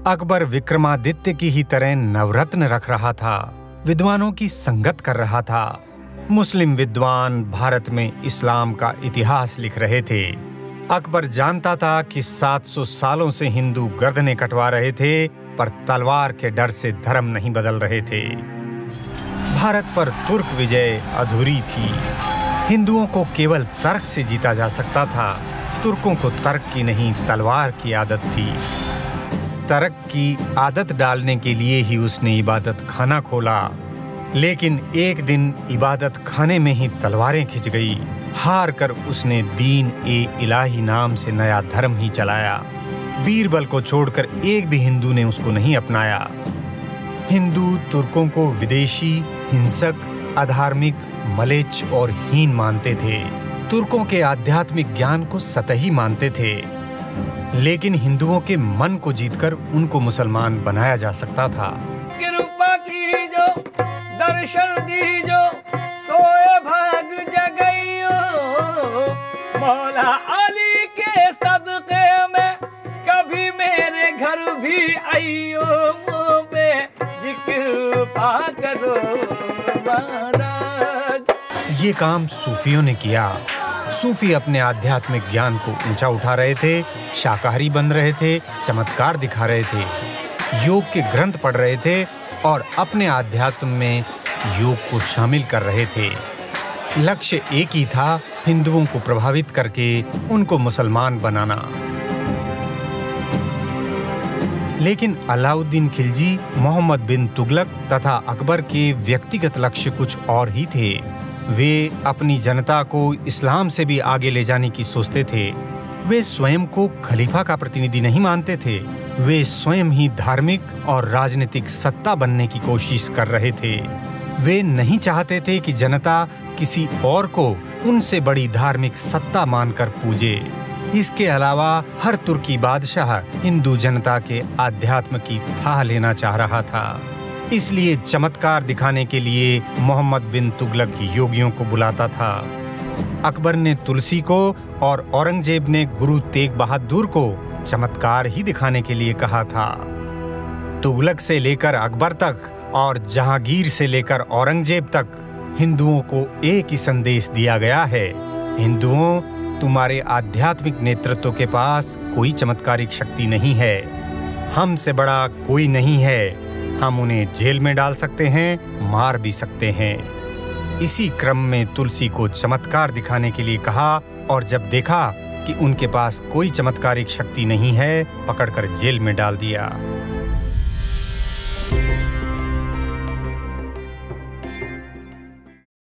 अकबर विक्रमादित्य की ही तरह नवरत्न रख रहा था, विद्वानों की संगत कर रहा था। मुस्लिम विद्वान भारत में इस्लाम का इतिहास लिख रहे थे। अकबर जानता था कि 700 सालों से हिंदू गर्दनें कटवा रहे थे, पर तलवार के डर से धर्म नहीं बदल रहे थे। भारत पर तुर्क विजय अधूरी थी। हिंदुओं को केवल तर्क से जीता जा सकता था। तुर्कों को तर्क की नहीं, तलवार की आदत थी। तर्क की आदत डालने के लिए ही उसने इबादत खाना खोला, लेकिन एक दिन इबादत खाने में ही तलवारें खिंच गई। हार कर उसने दीन ए इलाही नाम से नया धर्म ही चलाया। बीरबल को छोड़कर एक भी हिंदू ने उसको नहीं अपनाया। हिंदू तुर्कों को विदेशी, हिंसक, अधार्मिक, मलेच्छ और हीन मानते थे। तुर्कों के आध्यात्मिक ज्ञान को सतही मानते थे, लेकिन हिंदुओं के मन को जीतकर उनको मुसलमान बनाया जा सकता था। कृपा कीजो, दर्शन दीजो, सोए भाग जगइयो, मौला अली के सदके में कभी मेरे घर भी आइयो, मुझे जिक्र पा करो महाराज। ये काम सूफियों ने किया। सूफी अपने आध्यात्मिक ज्ञान को ऊंचा उठा रहे थे, शाकाहारी बन रहे थे, चमत्कार दिखा रहे थे, योग के ग्रंथ पढ़ रहे थे और अपने आध्यात्म में योग को शामिल कर रहे थे। लक्ष्य एक ही था, हिंदुओं को प्रभावित करके उनको मुसलमान बनाना। लेकिन अलाउद्दीन खिलजी, मोहम्मद बिन तुगलक तथा अकबर के व्यक्तिगत लक्ष्य कुछ और ही थे। वे अपनी जनता को इस्लाम से भी आगे ले जाने की सोचते थे। वे स्वयं को खलीफा का प्रतिनिधि नहीं मानते थे। वे स्वयं ही धार्मिक और राजनीतिक सत्ता बनने की कोशिश कर रहे थे। वे नहीं चाहते थे कि जनता किसी और को उनसे बड़ी धार्मिक सत्ता मानकर पूजे। इसके अलावा हर तुर्की बादशाह हिंदू जनता के आध्यात्म की थाह लेना चाह रहा था। इसलिए चमत्कार दिखाने के लिए मोहम्मद बिन तुगलक योगियों को बुलाता था। अकबर ने तुलसी को और औरंगजेब ने गुरु तेग बहादुर को चमत्कार ही दिखाने के लिए कहा था। तुगलक से लेकर अकबर तक और जहांगीर से लेकर औरंगजेब तक हिंदुओं को एक ही संदेश दिया गया है। हिंदुओं, तुम्हारे आध्यात्मिक नेतृत्व के पास कोई चमत्कारिक शक्ति नहीं है। हमसे बड़ा कोई नहीं है। हम उन्हें जेल में डाल सकते हैं, मार भी सकते हैं। इसी क्रम में तुलसी को चमत्कार दिखाने के लिए कहा और जब देखा कि उनके पास कोई चमत्कारिक शक्ति नहीं है, पकड़कर जेल में डाल दिया।